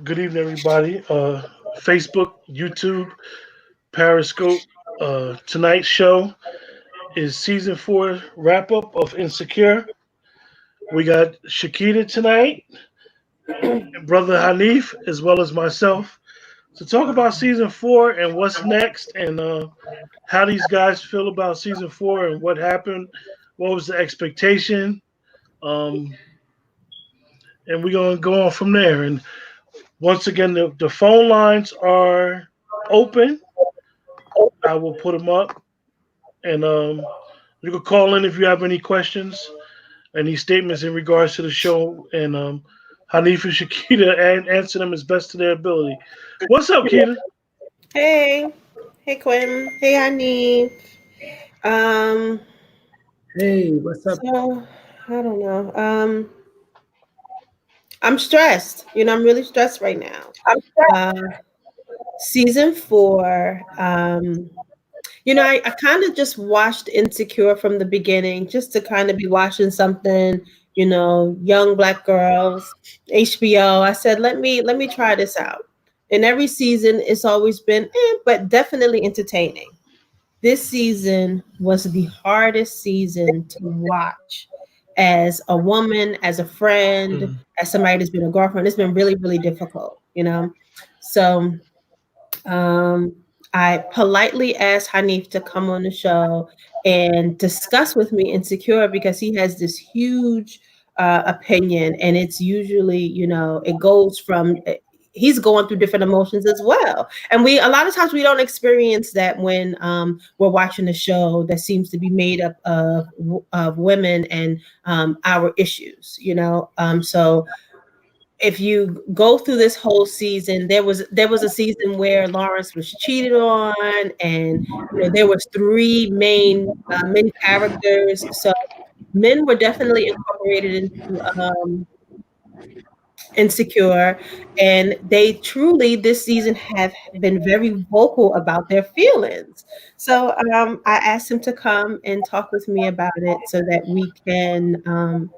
Good evening, everybody. Facebook, YouTube, Periscope. Tonight's show is season four wrap up of Insecure. We got Shakita tonight, and brother Hanif, as well as myself, to talk about season four and what's next, and how these guys feel about season four and what happened. What was the expectation? Um, and we're gonna go on from there. And once again, the phone lines are open. I will put them up, and you can call in if you have any questions, any statements in regards to the show, and Hanif and Shakita and answer them as best to their ability. What's up, Kita? Hey, hey Quinn. Hey Honey. Um, Hey, what's up? so I don't know. I'm stressed. I'm really stressed right now. Uh, season four. I kind of just watched Insecure from the beginning, just to kind of be watching something. Young black girls, HBO. I said, let me try this out. And every season, it's always been, but definitely entertaining. This season was the hardest season to watch as a woman, as a friend, Mm. as somebody that's been a girlfriend. It's been really, really difficult. So um, I politely asked Hanif to come on the show and discuss with me Insecure because he has this huge opinion, and it's usually, it goes from he's going through different emotions as well. And we a lot of times we don't experience that when we're watching a show that seems to be made up of women and our issues. So if you go through this whole season, there was a season where Lawrence was cheated on, and there was three main characters. So men were definitely incorporated into Insecure, and they truly this season have been very vocal about their feelings. So I asked him to come and talk with me about it so that we can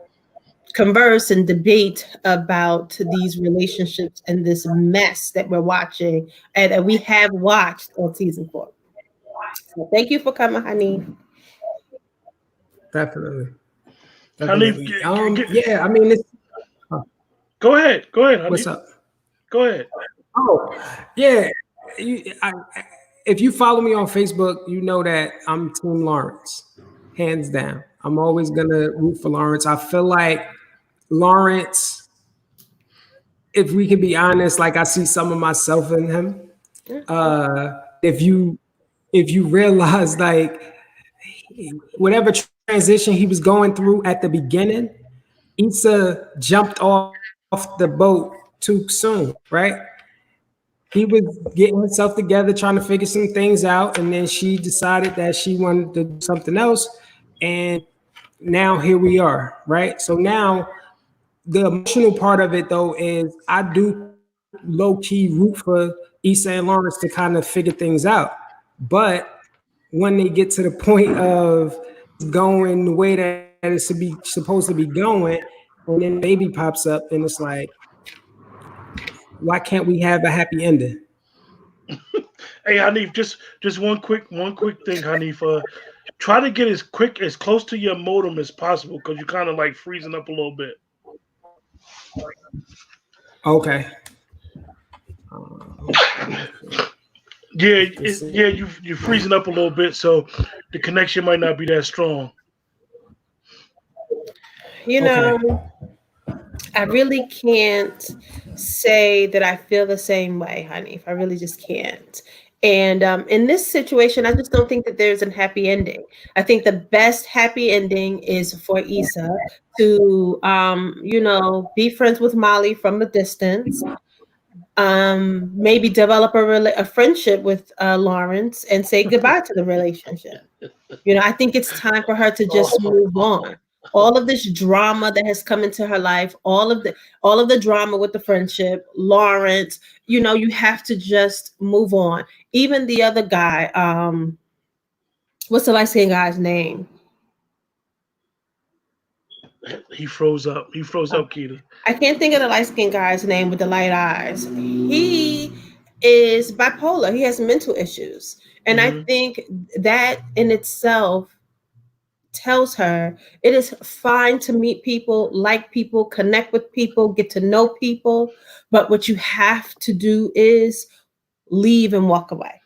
converse and debate about these relationships and this mess that we're watching and that we have watched on season four. So thank you for coming, honey. Definitely, Hanif, definitely. Yeah. I mean, uh, go ahead. Go ahead, what's Hanif. up? Go ahead. Oh, yeah. If you follow me on Facebook, you know that I'm Team Lawrence, hands down. I'm always gonna root for Lawrence. I feel like Lawrence, if we can be honest, like I see some of myself in him. If you realize like whatever transition he was going through at the beginning, Issa jumped off the boat too soon, right? He was getting himself together, trying to figure some things out, and then she decided that she wanted to do something else, and now here we are, right? So now the emotional part of it though is I do low key root for Issa and Lawrence to kind of figure things out, but when they get to the point of going the way that it's supposed to be going, and then the baby pops up, and it's like, why can't we have a happy ending? Hey, Hanif, just one quick thing, Hanif. Try to get as close to your modem as possible because you're kind of like freezing up a little bit. Okay. Yeah, Let's see. you're freezing up a little bit, so the connection might not be that strong. You Okay. know, I really can't say that I feel the same way, honey. I really just can't. And in this situation, I just don't think that there's a happy ending. I think the best happy ending is for Issa to, be friends with Molly from a distance. Maybe develop a friendship with Lawrence and say goodbye to the relationship. I think it's time for her to just Oh, move on. All of this drama that has come into her life, all of the drama with the friendship, Lawrence, you have to just move on. Even the other guy, what's the light skinned guy's name? He froze up. He froze up, Keita. I can't think of the light skinned guy's name with the light eyes. He is bipolar. He has mental issues. And I Hmm. think that in itself tells her it is fine to meet people, like people, connect with people, get to know people. But what you have to do is leave and walk away.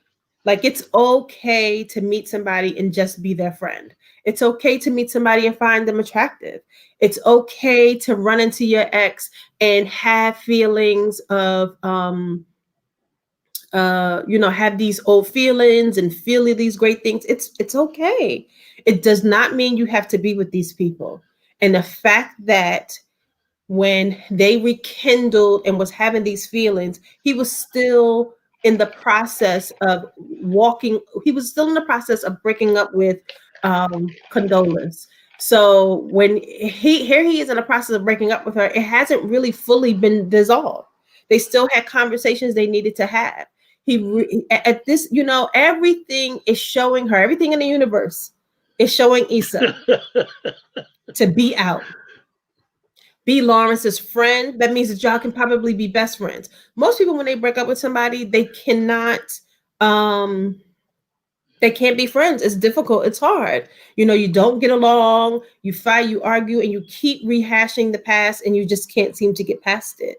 Like it's okay to meet somebody and just be their friend. It's okay to meet somebody and find them attractive. It's okay to run into your ex and have feelings of have these old feelings and feeling these great things. It's okay. It does not mean you have to be with these people. And the fact that when they rekindled and was having these feelings, he was still in the process of walking. He was still in the process of breaking up with Condolence. So when he is in the process of breaking up with her, it hasn't really fully been dissolved. They still had conversations they needed to have. At this, everything is showing her. Everything in the universe is showing Issa to be out. Be Lawrence's friend. That means that y'all can probably be best friends. Most people, when they break up with somebody, um, they can't be friends. It's difficult. It's hard. You don't get along, you fight, you argue, and you keep rehashing the past, and you just can't seem to get past it.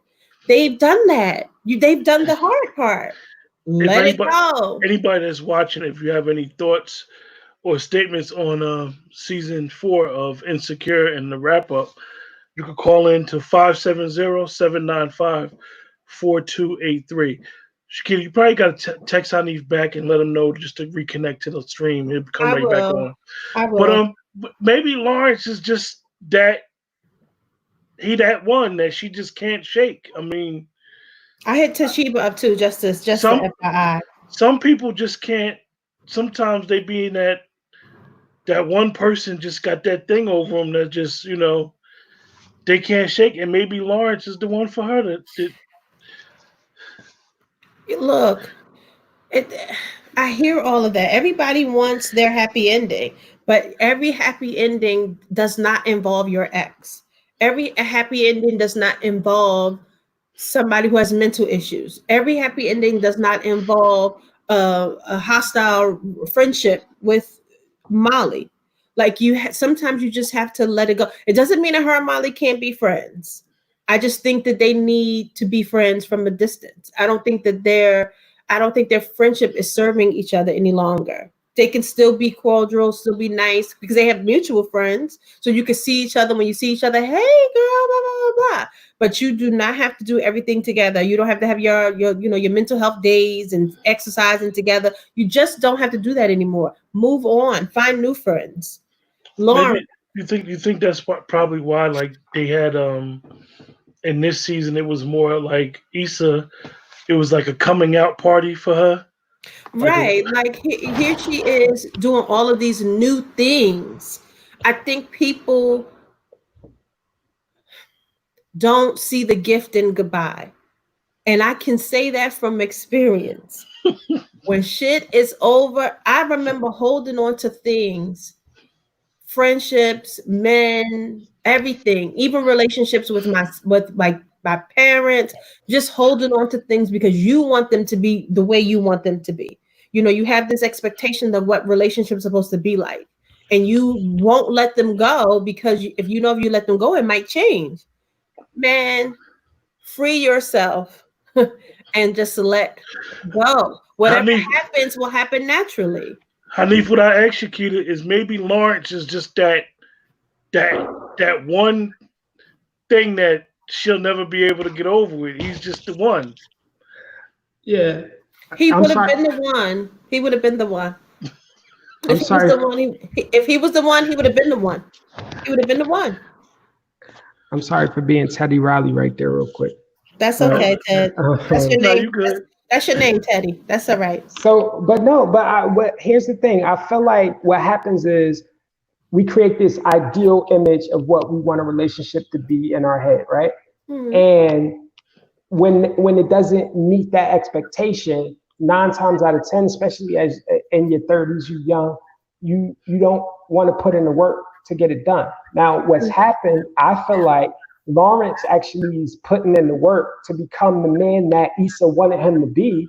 They've done that. They've done the hard part. If Let it go. anybody that's watching, if you have any thoughts or statements on season 4 of Insecure and the wrap up, you can call in to 570-795-4283. Shakita, you probably got to text Hanif back and let him know just to reconnect to the stream. He'll come I right back will. on. I But will. maybe Lawrence is just that one that she just can't shake. I mean, I hit Toshiba up too, just to some FYI. some people just can't. Sometimes they be in that one person just got that thing over them that just they can't shake. And maybe Lawrence is the one for her to Look, it, I hear all of that. Everybody wants their happy ending, but every happy ending does not involve your ex. Every happy ending does not involve somebody who has mental issues. Every happy ending does not involve a hostile friendship with Molly. Like sometimes you just have to let it go. It doesn't mean that her and Molly can't be friends. I just think that they need to be friends from a distance. I don't think their friendship is serving each other any longer. They can still be cordial, still be nice because they have mutual friends. So you can see each other when you see each other. Hey, girl, blah blah blah blah. But you do not have to do everything together. You don't have to have your mental health days and exercising together. You just don't have to do that anymore. Move on. Find new friends. Lauren, maybe you think that's probably why like they had in this season it was more like Issa. It was like a coming out party for her. Like a right? Like here she is doing all of these new things. I think people don't see the gift in goodbye. And I can say that from experience. When shit is over, I remember holding on to things, friendships, men, everything, even relationships with my parents, just holding on to things because you want them to be the way you want them to be. You have this expectation of what relationships are supposed to be like. And you won't let them go because if you let them go, it might change. Man, free yourself and just let go. Whatever Hanif, happens will happen naturally. Hanif, what I ask you, Keita, is maybe Lawrence is just that that one thing that she'll never be able to get over with. He's just the one. Yeah. He I'm would have sorry. been the one. He would have been the one. I'm If he was sorry. the one, if he was the one, he would have been the one. He would have been the one. I'm sorry for being Teddy Riley right there, real quick. That's But okay, Ted. That's your No, name. you good. That's your name, Teddy. That's all right. so, but no, but here's the thing. I feel like what happens is we create this ideal image of what we want a relationship to be in our head, right? Hmm. And when it doesn't meet that expectation, 9 times out of 10, especially as in your 30s, you're young, you don't want to put in the work to get it done. Now, what's happened, I feel like Lawrence actually is putting in the work to become the man that Issa wanted him to be.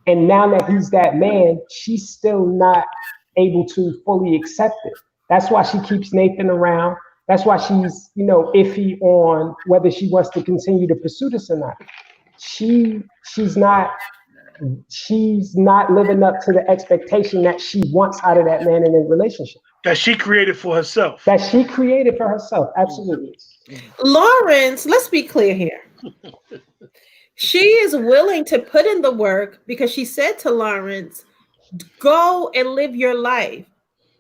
And now that he's that man, she's still not able to fully accept it. That's why she keeps Nathan around. That's why she's, iffy on whether she wants to continue to pursue this or not. She's not living up to the expectation that she wants out of that man in a relationship. That she created for herself. That she created for herself. Absolutely. Lawrence, let's be clear here. She is willing to put in the work because she said to Lawrence, go and live your life.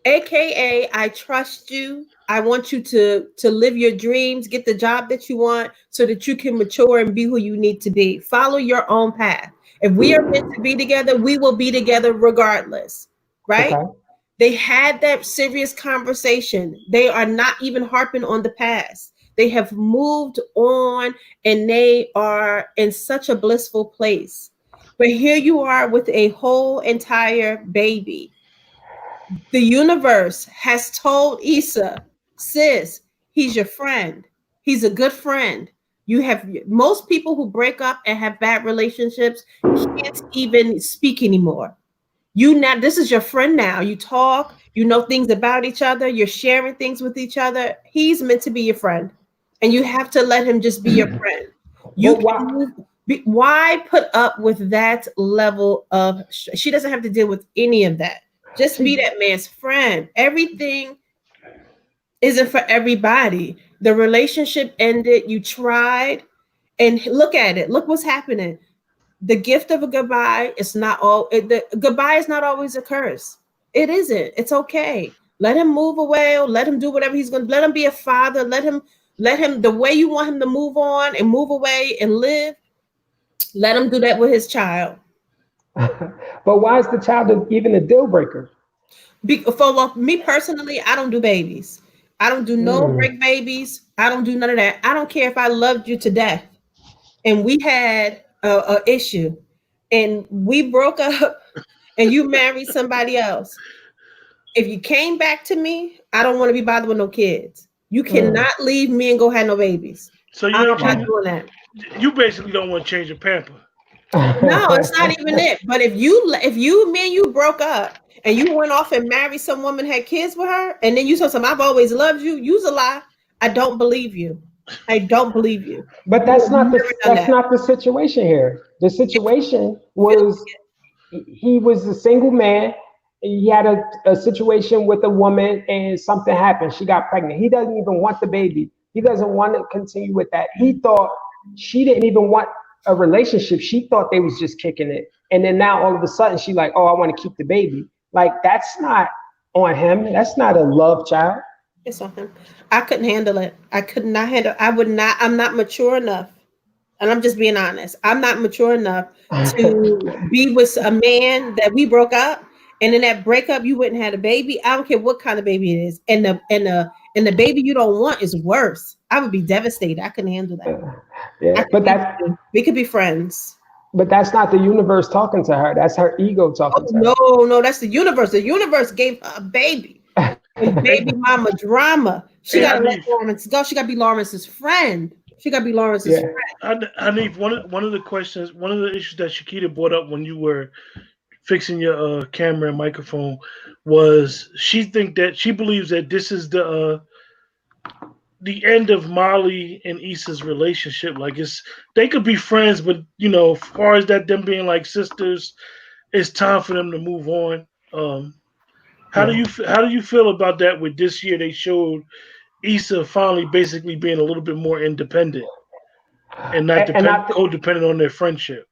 AKA, I trust you. I want you to live your dreams, get the job that you want so that you can mature and be who you need to be. Follow your own path. If we are meant to be together, we will be together regardless, right? Okay. They had that serious conversation. They are not even harping on the past. They have moved on and they are in such a blissful place. But here you are with a whole entire baby. The universe has told Issa, sis, he's your friend. He's a good friend. You have most people who break up and have bad relationships can't even speak anymore. This is your friend now. You talk, you know things about each other, you're sharing things with each other. He's meant to be your friend. And you have to let him just be your friend. Why put up with that level of she doesn't have to deal with any of that. Just be that man's friend. Everything isn't for everybody. The relationship ended. You tried, and look at it. Look what's happening. The gift of a goodbye is not all. The goodbye is not always a curse. It isn't. It's okay. Let him move away. Or let him do whatever he's going to. Let him be a father. Let him the way you want him to move on and move away and live. Let him do that with his child. But why is the child even a deal breaker? For me personally, I don't do babies. I don't do no break babies. I don't do none of that. I don't care if I loved you to death and we had a issue and we broke up and you married somebody else. If you came back to me, I don't want to be bothered with no kids. You cannot leave me and go have no babies. So I'm not doing that. You basically don't want to change your pamper. No, it's not even it. But if me and you broke up and you went off and married some woman, had kids with her, and then you told some I've always loved you, you's a lie. I don't believe you. I don't believe you. But that's not the situation here. The situation was he was a single man. He had a situation with a woman and something happened. She got pregnant. He doesn't even want the baby. He doesn't want to continue with that. He thought she didn't even want a relationship. She thought they was just kicking it. And then now all of a sudden she like, oh, I want to keep the baby. Like that's not on him. That's not a love child. It's on him. I couldn't handle it. I could not handle. I'm not mature enough. And I'm just being honest. I'm not mature enough to be with a man that we broke up. And in that breakup, you wouldn't have a baby. I don't care what kind of baby it is. And the baby you don't want is worse. I would be devastated. I couldn't handle that. Yeah, but we could be friends. But that's not the universe talking to her. That's her ego talking to her. No, that's the universe. The universe gave her a baby. Baby mama drama. She gotta let Lawrence go. She gotta be Lawrence's friend. Friend. Hanif, one of the questions, one of the issues that Shakita brought up when you were fixing your camera and microphone was she believes that this is the end of Molly and Issa's relationship. Like they could be friends, but as far as them being like sisters, it's time for them to move on. How do you feel about that? With this year, they showed Issa finally basically being a little bit more independent and not codependent on their friendship.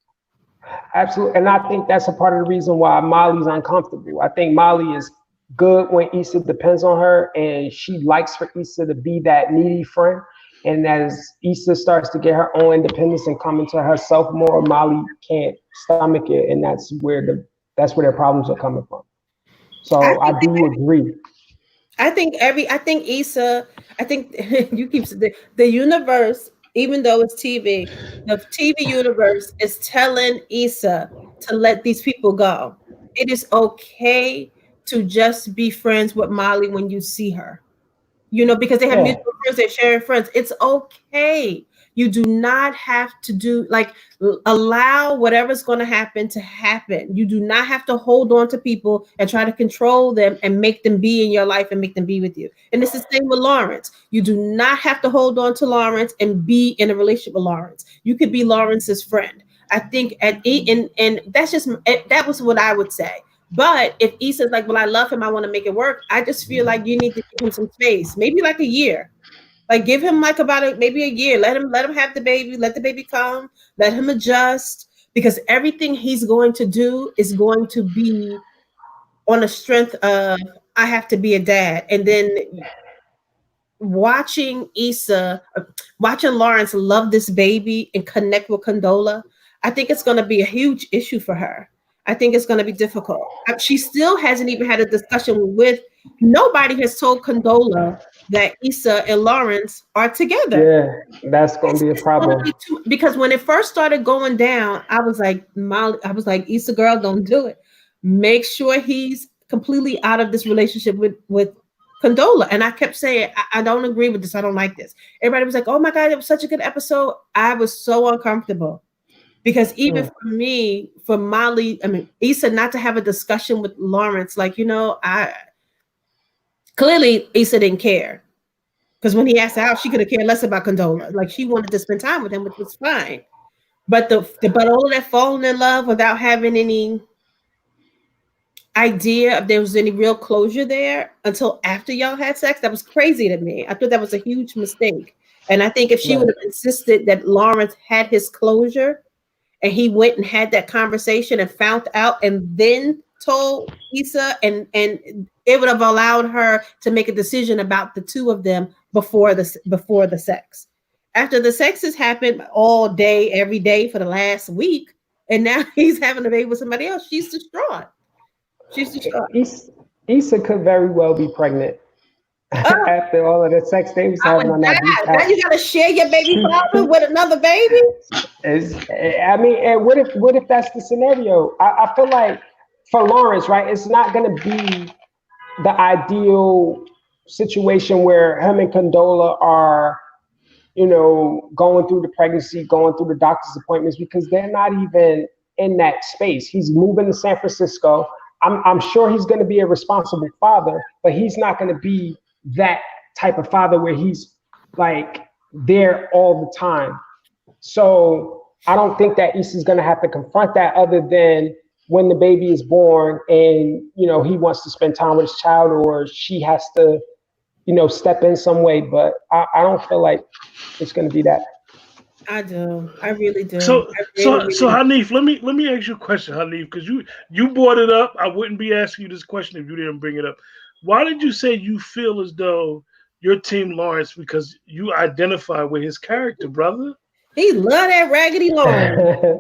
Absolutely. And I think that's a part of the reason why Molly's uncomfortable. I think Molly is good when Issa depends on her, and she likes for Issa to be that needy friend. And as Issa starts to get her own independence and come into herself more, Molly can't stomach it, and that's where their problems are coming from. So I do agree. I think Issa, you keep the universe, even though it's TV, the TV universe is telling Issa to let these people go. It is okay to just be friends with Molly when you see her. because they have Yeah. mutual friends, they're sharing friends. It's okay. You do not have to allow whatever's going to happen to happen. You do not have to hold on to people and try to control them and make them be in your life and make them be with you. And it's the same with Lawrence. You do not have to hold on to Lawrence and be in a relationship with Lawrence. You could be Lawrence's friend. I think and that's just that was what I would say. But if Issa's like, well, I love him, I want to make it work. I just feel like you need to give him some space, maybe like a year. Like give him like maybe a year. Let him have the baby. Let the baby come. Let him adjust because everything he's going to do is going to be on the strength of I have to be a dad. And then watching watching Lawrence love this baby and connect with Condola, I think it's going to be a huge issue for her. I think it's going to be difficult. She still hasn't even had a discussion with, nobody has told Condola that Issa and Lawrence are together. Yeah, that's gonna be a It's going to problem. be too, because when it first started going down, I was like, Molly, I was like, Issa girl, don't do it. Make sure he's completely out of this relationship with Condola. And I kept saying, I don't agree with this. I don't like this. Everybody was like, oh my God, it was such a good episode. I was so uncomfortable because even Mm. for me, for Molly, I mean, Issa not to have a discussion with Lawrence, like, I clearly Issa didn't care. Because when he asked her out, she could have cared less about Condola. Like she wanted to spend time with him, which was fine. But but all of that falling in love without having any idea if there was any real closure there until after y'all had sex, that was crazy to me. I thought that was a huge mistake. And I think if she would Right. have insisted that Lawrence had his closure and he went and had that conversation and found out and then told Issa, and it would have allowed her to make a decision about the two of them before the sex. After the sex has happened all day, every day for the last week, and now he's having a baby with somebody else, she's distraught. She's distraught. Issa, Issa could very well be pregnant Oh, after all of the sex they was I having would on that beach die. Now house. you gotta share your baby father with another baby. I mean, and what if that's the scenario? I feel like for Lawrence, right, it's not gonna be the ideal situation where him and Condola are, going through the pregnancy, going through the doctor's appointments because they're not even in that space. He's moving to San Francisco. I'm sure he's going to be a responsible father, but he's not going to be that type of father where he's like there all the time. So I don't think that Issa's going to have to confront that other than when the baby is born and, he wants to spend time with his child or she has to, step in some way. But I don't feel like it's going to be that. I do. I really do. So I really, so so really Hanif, let me ask you a question, Hanif, because you brought it up. I wouldn't be asking you this question if you didn't bring it up. Why did you say you feel as though your team Lawrence because you identify with his character, brother? he love that raggedy Lawrence.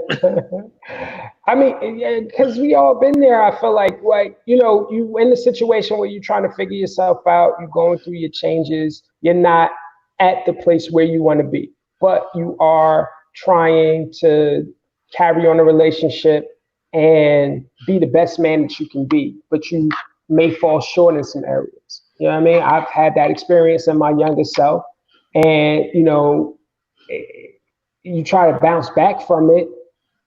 I mean, because we all been there. I feel like you in the situation where you're trying to figure yourself out, you're going through your changes, you're not at the place where you want to be, but you are trying to carry on a relationship and be the best man that you can be, but you may fall short in some areas. You know what I mean? I've had that experience in my younger self, and you try to bounce back from it,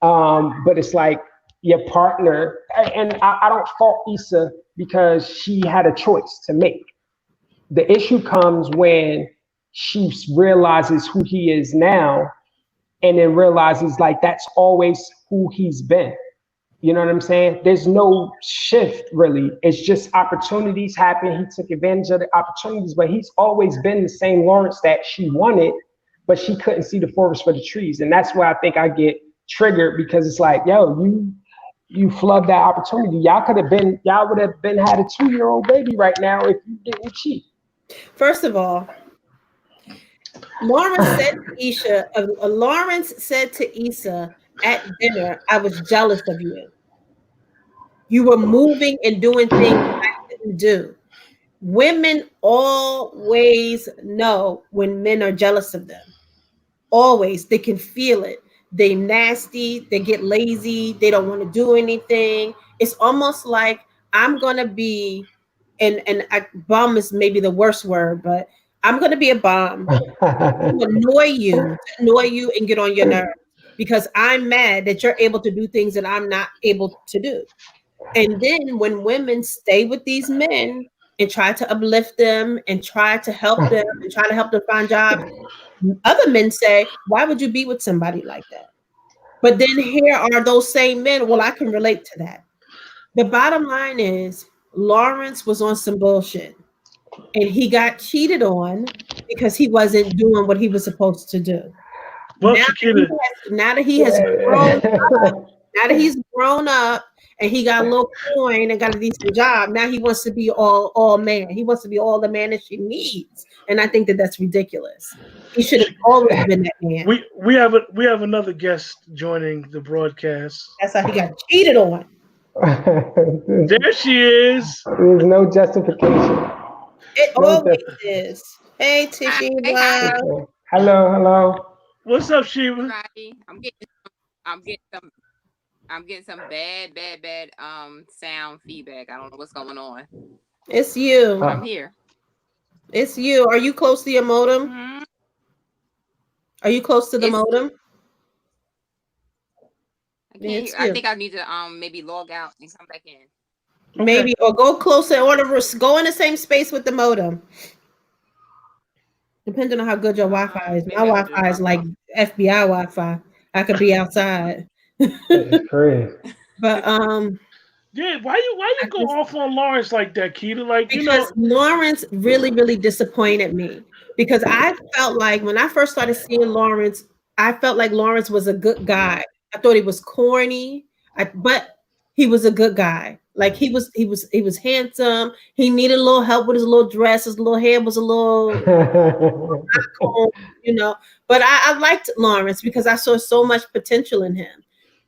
but it's like your partner, and I don't fault Issa because she had a choice to make. The issue comes when she realizes who he is now and then realizes like that's always who he's been. You know what I'm saying? There's no shift really. It's just opportunities happen. He took advantage of the opportunities, but he's always been the same Lawrence that she wanted, but she couldn't see the forest for the trees. And that's why I think I get triggered because it's like, yo, you flubbed that opportunity. Y'all would have been had a 2-year-old baby right now if you didn't cheat. First of all, Lawrence said to Issa at dinner, I was jealous of you. You were moving and doing things I couldn't do. Women always know when men are jealous of them. Always. They can feel it. They nasty, they get lazy, they don't want to do anything. It's almost like I'm gonna be bum is maybe the worst word, but I'm going to be a bum to annoy you and get on your nerves because I'm mad that you're able to do things that I'm not able to do. And then when women stay with these men and try to uplift them and try to help them and try to help them find jobs, other men say, why would you be with somebody like that? But then here are those same men. Well, I can relate to that. The bottom line is Lawrence was on some bullshit and he got cheated on because he wasn't doing what he was supposed to do. Well, Now Shakira, now that he has grown now that he's grown up and he got a little coin and got a decent job, now he wants to be all man. He wants to be all the man that she needs, and I think that that's ridiculous. He should have always been that man. we have another guest joining the broadcast. That's how he got cheated on. There she is. There's no justification. It No always justification. is. Hey, Hi, Tishiba. Hello, hello. What's up, Sheba? everybody. I'm getting some I'm getting some bad sound feedback. I don't know what's going on. It's you. But I'm here. It's you. Are you close to your modem? Mhm. Are you close to the It's- modem? I can't hear. It's I you. think I need to maybe log out and come back in. Maybe, or go closer, or go in the same space with the modem. Depending on how good your Wi-Fi is. Maybe My I'll do Wi-Fi is it. like FBI Wi-Fi. I could be outside. It's crazy. But Yeah, why you go off on Lawrence like that, Keita? Like, you know, because Lawrence really, really disappointed me. Because I felt like when I first started seeing Lawrence, I felt like Lawrence was a good guy. I thought he was corny, but he was a good guy. Like he was handsome. He needed a little help with his little dress. His little hair was a little cold, you know. But I liked Lawrence because I saw so much potential in him.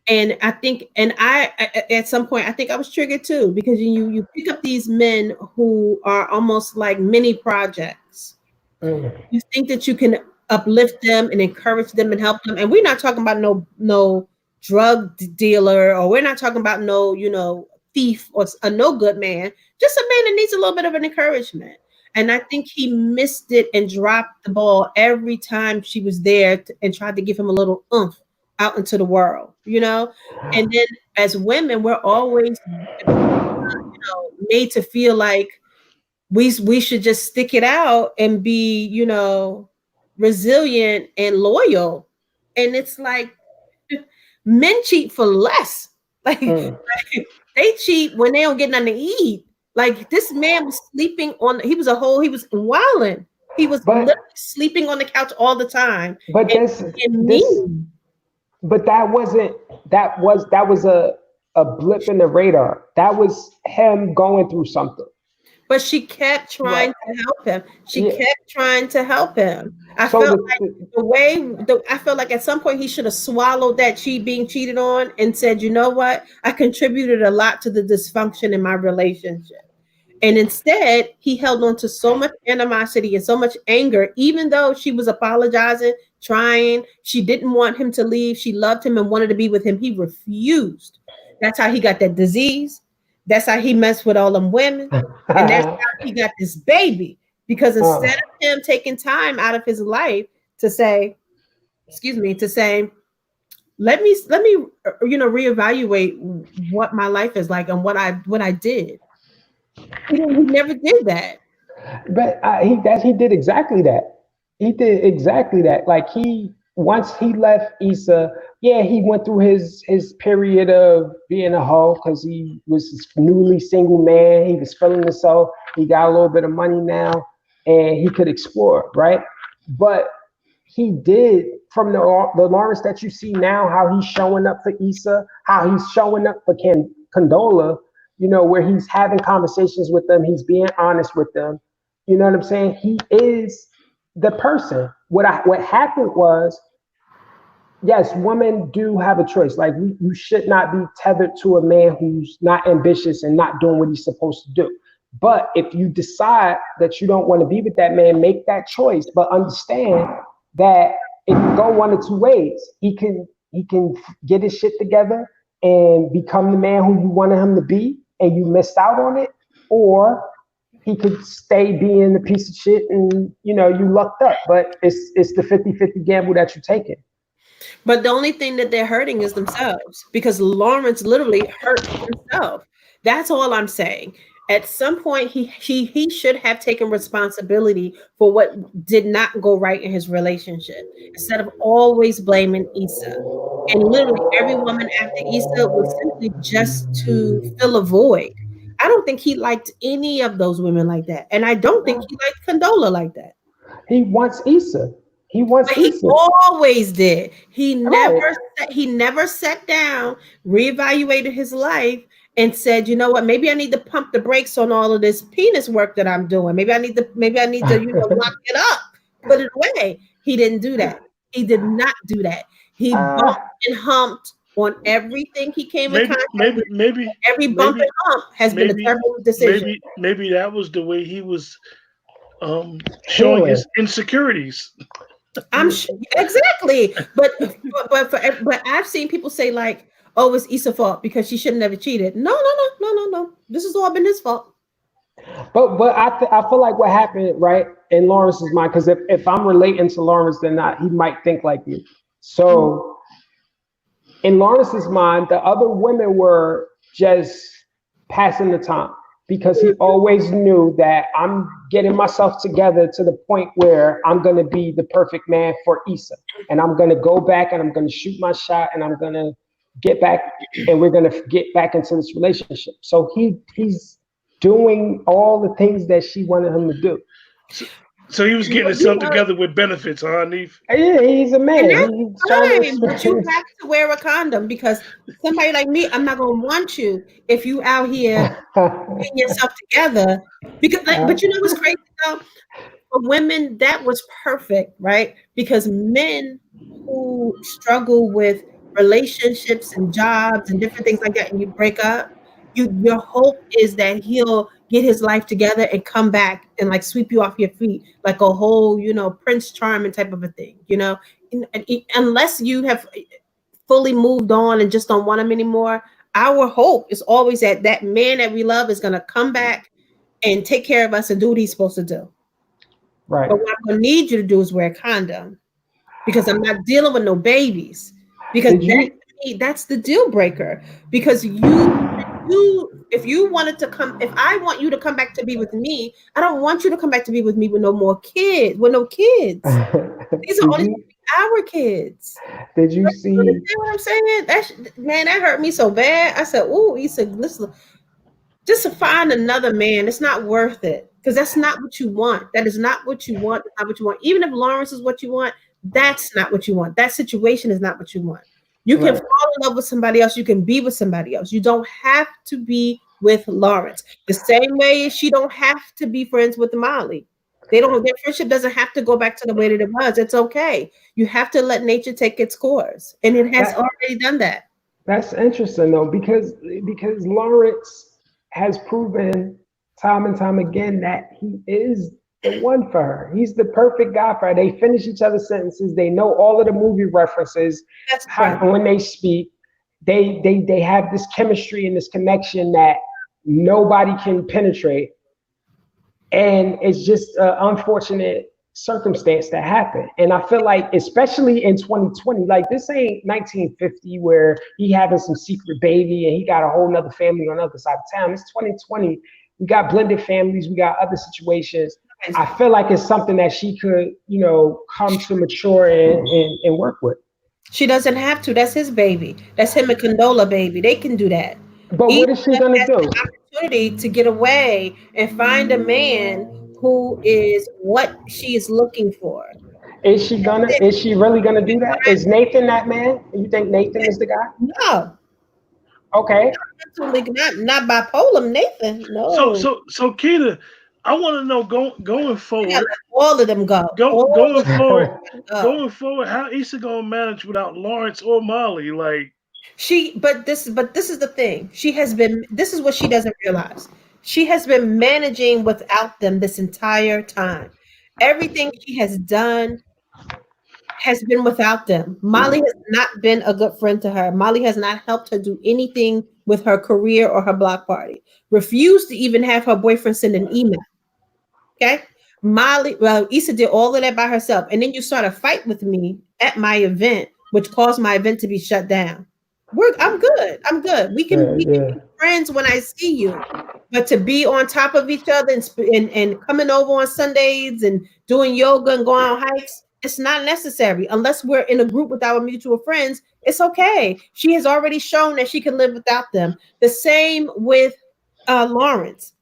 And I think, and at some point, I think I was triggered too because you pick up these men who are almost like mini projects. You think that you can uplift them and encourage them and help them, and we're not talking about no drug dealer, or we're not talking about no thief or a no good man, just a man that needs a little bit of an encouragement. And I think he missed it and dropped the ball every time she was there and tried to give him a little oomph out into the world, And then as women, we're always, made to feel like we should just stick it out and be, resilient and loyal. And it's like men cheat for less. Like they cheat when they don't get nothing to eat. Like this man was sleeping he was wilding. He was literally sleeping on the couch all the time. But but that was a blip in the radar. That was him going through something. But she kept trying to help him. She kept trying to help him. I felt like at some point he should have swallowed that being cheated on and said, you know what? I contributed a lot to the dysfunction in my relationship. And instead, he held on to so much animosity and so much anger, even though she was apologizing, trying. She didn't want him to leave. She loved him and wanted to be with him. He refused. That's how he got that disease. That's how he messed with all them women. And that's how he got this baby. Because instead of him taking time out of his life to say, let me reevaluate what my life is like and what I did. He never did that. But he did exactly that. He did exactly that. Like once he left Issa, he went through his period of being a hoe because he was a newly single man. He was feeling himself. He got a little bit of money now, and he could explore, right? But he did, from the Lawrence that you see now, how he's showing up for Issa, how he's showing up for Condola, where he's having conversations with them, he's being honest with them. You know what I'm saying? He is the person. What happened was, yes, women do have a choice. Like you should not be tethered to a man who's not ambitious and not doing what he's supposed to do. But if you decide that you don't want to be with that man, make that choice. But understand that it can go one of two ways. He can get his shit together and become the man who you wanted him to be, and you missed out on it, or he could stay being a piece of shit, and you lucked up. But it's the 50-50 gamble that you're taking. But the only thing that they're hurting is themselves because Lawrence literally hurt himself. That's all I'm saying. At some point, he should have taken responsibility for what did not go right in his relationship instead of always blaming Issa. And literally, every woman after Issa was simply just to fill a void. I don't think he liked any of those women like that, and I don't think he liked Condola like that. He wants Issa. He wants But he Issa. always did. Right. He never sat down, reevaluated his life, and said, you know what, maybe I need to pump the brakes on all of this penis work that I'm doing. Maybe I need to, lock it up, put it away. He didn't do that. He did not do that. He Uh, bumped and humped on everything he came in Maybe, contact maybe, with. maybe, Every bump maybe, and hump has been a maybe, terrible decision. maybe that was the way he was showing healing. his insecurities. I'm sure, exactly, but I've seen people say like, "Oh, it's Issa's fault because she shouldn't have cheated." No, no, no, no, no, no. This has all been his fault. But I feel like what happened right in Lawrence's mind, because if I'm relating to Lawrence, then not he might think like me. So in Lawrence's mind, the other women were just passing the time because he always knew that I'm getting myself together to the point where I'm going to be the perfect man for Issa. And I'm going to go back and I'm going to shoot my shot and I'm going to get back and we're going to get back into this relationship. So he's doing all the things that she wanted him to do. So, so he was getting But you himself know, together with benefits, huh, Neef? Yeah, he's a and man. that's He's trying to fine, but you have to wear a condom because somebody like me, I'm not gonna want you if you out here getting yourself together. Because, but you know what's crazy though? For women, that was perfect, right? Because men who struggle with relationships and jobs and different things like that, and you break up, your hope is that he'll get his life together and come back and like sweep you off your feet, like a whole, Prince Charming type of a thing, unless you have fully moved on and just don't want him anymore. Our hope is always that that man that we love is gonna come back and take care of us and do what he's supposed to do. right. But what I'm gonna need you to do is wear a condom because I'm not dealing with no babies. Because Did you that's the deal breaker. Because if you wanted to come, if I want you to come back to be with me, I don't want you to come back to be with me with no more kids, with no kids. These are did only you our kids. did you You see understand what I'm saying? Man, that hurt me so bad. I said, "Ooh," he said, "Listen, just to find another man, it's not worth it because that's not what you want. That is not what you want. That's not what you want. Even if Lawrence is what you want, that's not what you want. That situation is not what you want. You can right? fall in love with somebody else. You can be with somebody else. You don't have to be with Lawrence. The same way as she don't have to be friends with Molly. Their friendship doesn't have to go back to the way that it was. It's okay. You have to let nature take its course. And it has That already done that. that's interesting though, because Lawrence has proven time and time again that he is the one for her. He's the perfect guy for her. They finish each other's sentences. They know all of the movie references. That's correct. When they speak, they have this chemistry and this connection that nobody can penetrate. And it's just an unfortunate circumstance that happened. And I feel like, especially in 2020, like this ain't 1950 where he having some secret baby and he got a whole nother family on the other side of town. It's 2020. We got blended families. We got other situations. I feel like it's something that she could, come to mature and work with. She doesn't have to. That's his baby. That's him and Condola baby. They can do that. But Each what is she of them gonna has do? the opportunity to get away and find a man who is what she is looking for. Is she really gonna do that? Is Nathan that man? You think Nathan is the guy? No, Okay. absolutely not bipolar, Nathan. So, No, Keita, I want to know going you gotta forward, let all of them go. All going of forward, them go. how Issa gonna manage without Lawrence or Molly? Like, But this is the thing. She has been. This is what she doesn't realize. She has been managing without them this entire time. Everything she has done has been without them. Molly has not been a good friend to her. Molly has not helped her do anything with her career or her block party. Refused to even have her boyfriend send an email. Okay. Molly, well, Issa did all of that by herself. And then you start a fight with me at my event, which caused my event to be shut down. I'm good. I'm good. Yeah, We can yeah. be friends when I see you. But to be on top of each other and coming over on Sundays and doing yoga and going on hikes, it's not necessary unless we're in a group with our mutual friends. It's okay. She has already shown that she can live without them. The same with Lawrence.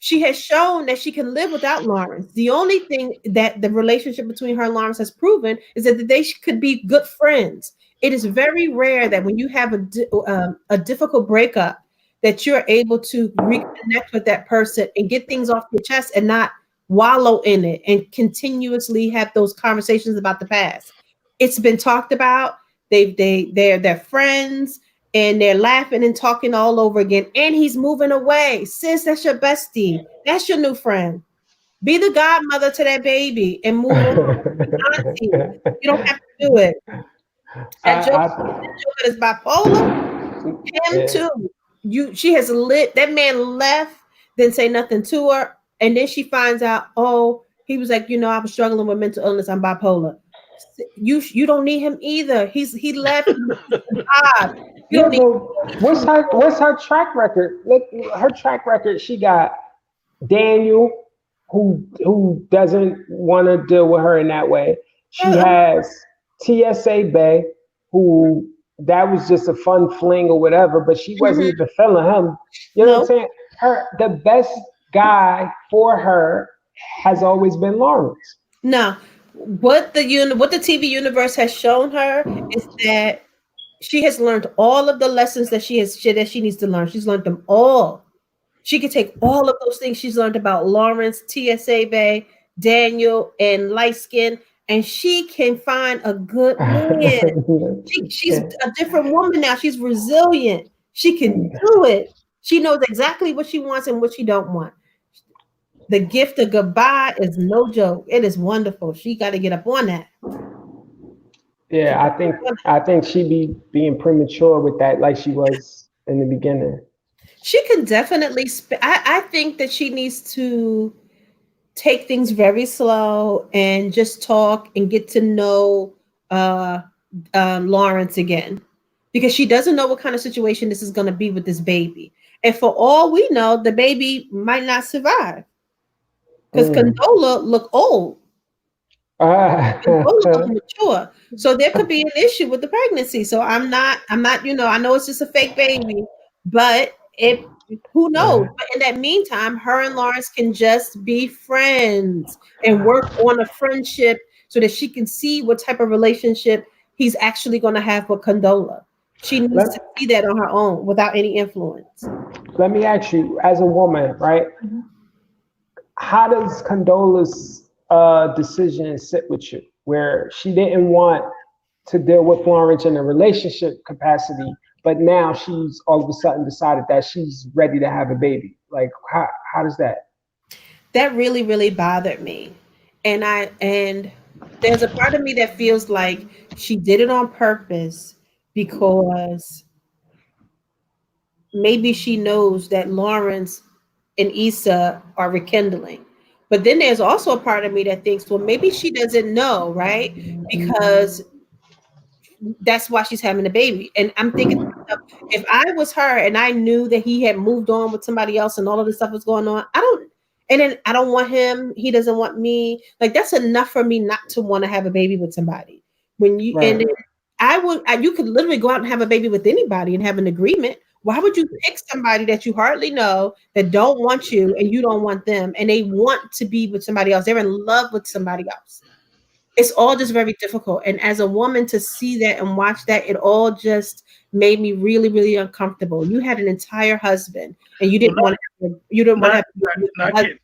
She has shown that she can live without Lawrence. The only thing that the relationship between her and Lawrence has proven is that they could be good friends. It is very rare that when you have a difficult breakup, that you're able to reconnect with that person and get things off your chest and not wallow in it and continuously have those conversations about the past. It's been talked about. They're friends and they're laughing and talking all over again. And he's moving away. Sis, that's your bestie. That's your new friend. Be the godmother to that baby and move on. Auntie, you don't have to do it. That Joker is bipolar. Him Yeah. too. She has lit that man left, didn't say nothing to her, and then she finds out, oh, he was like, I was struggling with mental illness. I'm bipolar. You don't need him either. He left. He's God. You Yeah, don't need. but what's her track record? Look, her track record. She got Daniel, who doesn't want to deal with her in that way. She Uh, has TSA Bay, who that was just a fun fling or whatever, but she wasn't mhm. even feeling him. You know what I'm No, saying? The best guy for her has always been Lawrence. no. What the TV universe has shown her is that she has learned all of the lessons that she needs to learn. She's learned them all. She could take all of those things she's learned about Lawrence, TSA Bay, Daniel, and light skin, and she can find a good man. She's a different woman now. She's resilient. She can do it. She knows exactly what she wants and what she don't want. The gift of goodbye is no joke. It is wonderful. She got to get up on that. She Yeah, got I to think get up on that. I think she be being premature with that, like she was in the beginning. She can definitely. I think that she needs to take things very slow and just talk and get to know uh, Lawrence again because she doesn't know what kind of situation this is going to be with this baby. And for all we know, the baby might not survive because Mm. Condola look old and Ah, Condola look mature. So there could be an issue with the pregnancy. So I'm not, I know it's just a fake baby, but who knows? But in that meantime, her and Lawrence can just be friends and work on a friendship so that she can see what type of relationship he's actually going to have with Condola. She needs to let, see that on her own without any influence. let me ask you, as a woman, right? Mhm. How does Condola's decision sit with you, where she didn't want to deal with Florence in a relationship capacity, but now she's all of a sudden decided that she's ready to have a baby? Like, how does that? That really, really bothered me. And there's a part of me that feels like she did it on purpose because maybe she knows that Lawrence and Issa are rekindling. But then there's also a part of me that thinks, well, maybe she doesn't know, right? Because that's why she's having a baby. And I'm thinking to myself, if I was her and I knew that he had moved on with somebody else and all of this stuff was going on, and then I don't want him, he doesn't want me. Like that's enough for me not to want to have a baby with somebody. And Right. then you could literally go out and have a baby with anybody and have an agreement. Why would you pick somebody that you hardly know that don't want you and you don't want them and they want to be with somebody else? They're in love with somebody else. It's all just very difficult. And as a woman to see that and watch that, it all just made me really, really uncomfortable. You had an entire husband and Well, you didn't want to not have a baby with your not husband.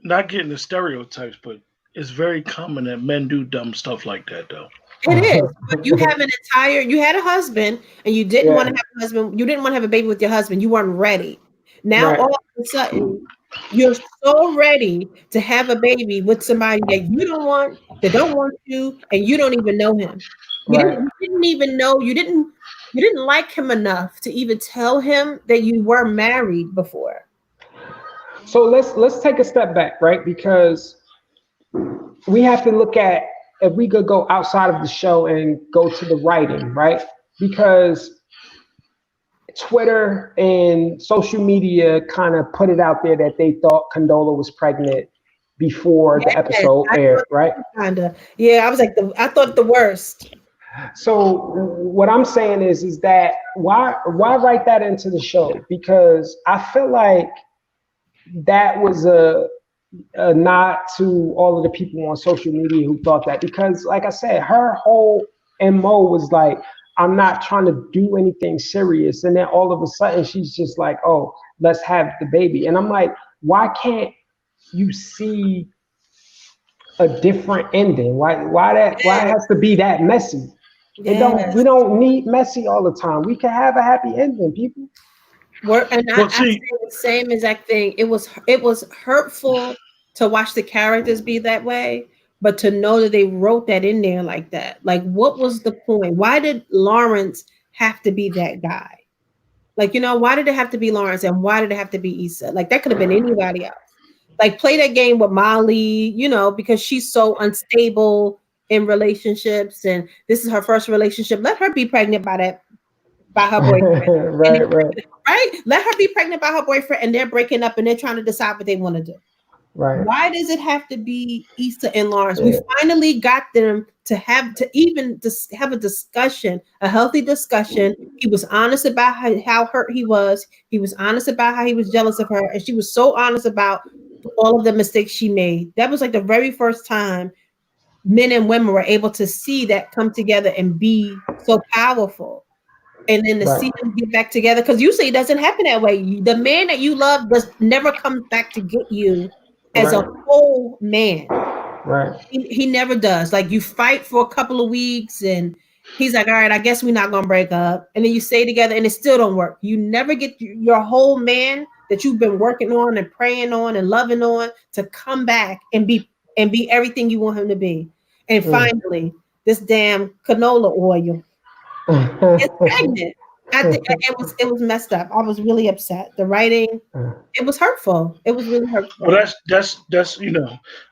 not getting the stereotypes, but it's very common that men do dumb stuff like that, though. It is, but you had a husband and you didn't want to Yeah. have a husband, you didn't want to have a baby with your husband. You weren't ready. Now Right. all of a sudden you're so ready to have a baby with somebody that you don't want, that don't want you, and you don't even know him. Right. You didn't even know you didn't like him enough to even tell him that you were married before. So let's take a step back, right? Because we have to look at, if we could go outside of the show and go to the writing, right? Because Twitter and social media kind of put it out there that they thought Condola was pregnant before the Yes, episode I aired, thought right? kinda. Yeah, I was like I thought the worst. So what I'm saying is that why write that into the show? Because I feel like that was a nod to all of the people on social media who thought that. Because like I said, her whole MO was like, I'm not trying to do anything serious, and then all of a sudden she's just like, oh, let's have the baby. And I'm like, why can't you see a different ending? Why it Yes, has to be that messy? It don't We yes. don't need messy all the time. We can have a happy ending, people. And Well, I see, say the same exact thing. It was hurtful to watch the characters be that way, but to know that they wrote that in there like that. Like, what was the point? Why did Lawrence have to be that guy? Like, why did it have to be Lawrence and why did it have to be Issa? Like, that could have been anybody else. Like, play that game with Molly, because she's so unstable in relationships and this is her first relationship. Let her be pregnant by her boyfriend. And Right, right, right? Let her be pregnant by her boyfriend and they're breaking up and they're trying to decide what they want to do. right. Why does it have to be Issa and Lawrence? We Yeah. finally got them to even have a discussion, a healthy discussion. He was honest about how hurt he was. He was honest about how he was jealous of her. And she was so honest about all of the mistakes she made. That was like the very first time men and women were able to see that come together and be so powerful. And then to Right, see them get back together, because usually it doesn't happen that way. The man that you love does never comes back to get you as a right, whole man. right. He never does. Like, you fight for a couple of weeks and he's like, all right, I guess we're not gonna break up. And then you stay together and it still don't work. You never get your whole man that you've been working on and praying on and loving on to come back and be everything you want him to be. And Mm. finally, this damn canola oil is pregnant. I think it was messed up. I was really upset. The writing, it was hurtful. It was really well, hurtful. that's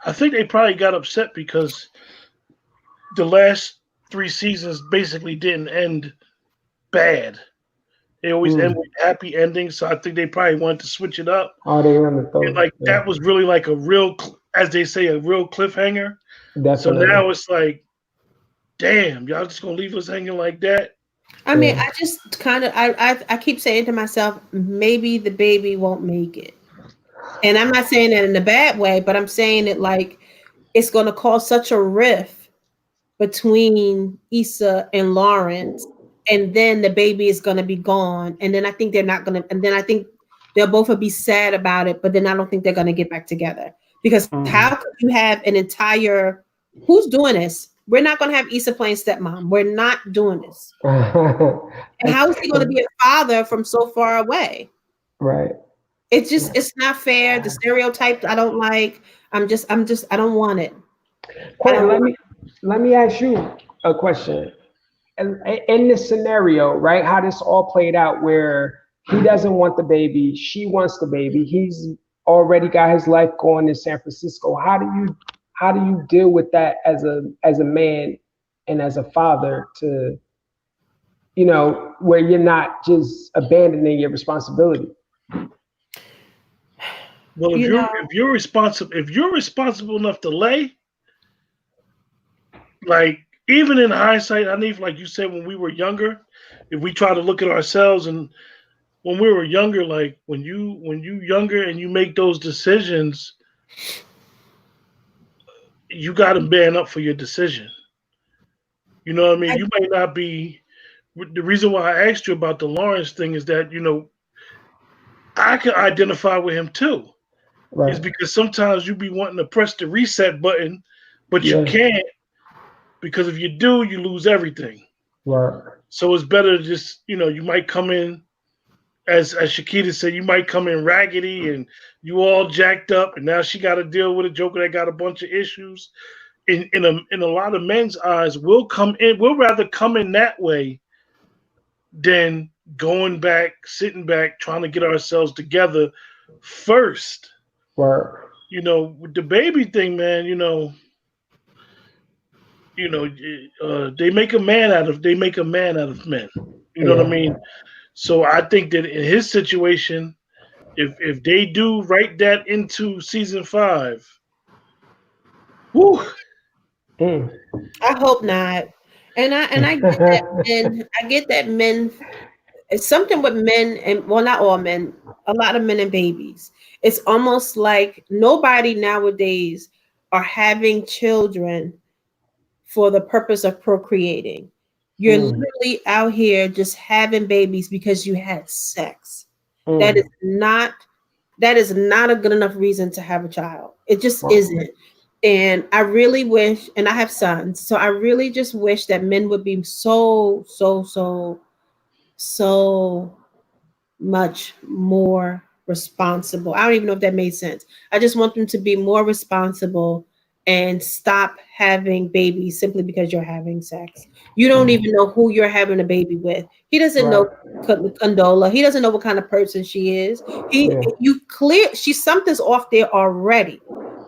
I think they probably got upset because the last three seasons basically didn't end bad. They always end Mm. with happy endings, so I think they probably wanted to switch it up. Oh, they on the And throat. like Yeah, that was really like a real, as they say, a real cliffhanger. So definitely. now it's like, damn, y'all just gonna leave us hanging like that? I mean, Yeah. I just kind of I keep saying to myself, maybe the baby won't make it. And I'm not saying that in a bad way, but I'm saying it like it's going to cause such a rift between Issa and Lawrence, and then the baby is going to be gone, and then I think they're not going to, and then I think they'll both be sad about it, but then I don't think they're going to get back together because how Mhm. could you have an entire who's doing this? We're not going to have Issa playing stepmom. We're not doing this. And how is he going to be a father from so far away? Right. It's not fair. The stereotypes I don't like. I don't want it. I Quentin, don't want let me ask you a question. In this scenario, right? How this all played out, where he doesn't want the baby, she wants the baby. He's already got his life going in San Francisco. How do you deal with that as a man and as a father to where you're not just abandoning your responsibility? Well, you know, if you're responsible enough to lay, like even in hindsight, I need like you said when we were younger, if we try to look at ourselves and when we were younger, like when you younger and you make those decisions, you got to man up for your decision. You know what I mean? I, You might not be. The reason why I asked you about the Lawrence thing is that I can identify with him too. Is Right. because sometimes you be wanting to press the reset button, but you Yeah. can't because if you do, you lose everything. Right. So it's better to just you might come in as Shakita said, you might come in raggedy and you all jacked up, and now she got to deal with a Joker that got a bunch of issues. In a lot of men's eyes, we'll rather come in that way than going back, sitting back, trying to get ourselves together first. Word. With the baby thing, man. They make a man out of men. You know what I Yeah. mean? So I think that in his situation, if they do write that into season 5, whoo, Mm. I hope not. And I get that men. I get that men. It's something with men, and well, not all men. A lot of men and babies. It's almost like nobody nowadays are having children for the purpose of procreating. You're Mm. literally out here just having babies because you had sex. That is Mm. not that is not a good enough reason to have a child. It just Wow. isn't. And I really wish, and I have sons, so I really just wish that men would be so much more responsible. I don't even know if that made sense. I just want them to be more responsible and stop having babies simply because you're having sex. You don't even know who you're having a baby with. He doesn't know Right. Condola. He doesn't know what kind of person she is. Yeah. She's something's off there already.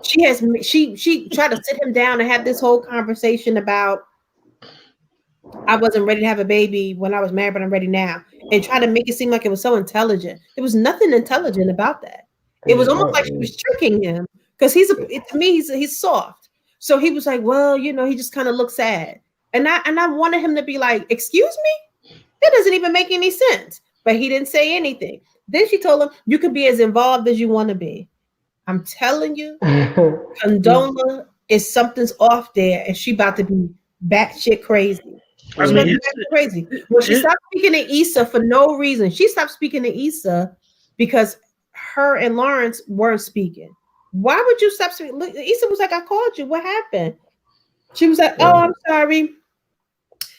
She tried to sit him down and have this whole conversation about I wasn't ready to have a baby when I was married, but I'm ready now. And try to make it seem like it was so intelligent. There was nothing intelligent about that. It was almost like she was tricking him because to me he's soft. So he was like, well, he just kind of looks sad, and I wanted him to be like, excuse me, that doesn't even make any sense. But he didn't say anything. Then she told him, you can be as involved as you want to be. I'm telling you, Condola is something's off there, and she about to be batshit crazy. I She's Mm. about to mean, be batshit crazy. When she his, stopped speaking to Issa for no reason, she stopped speaking to Issa because her and Lawrence weren't speaking. Why would you stop speaking? Look, Issa was like, I called you. What happened? She was like, oh, Yeah. I'm sorry.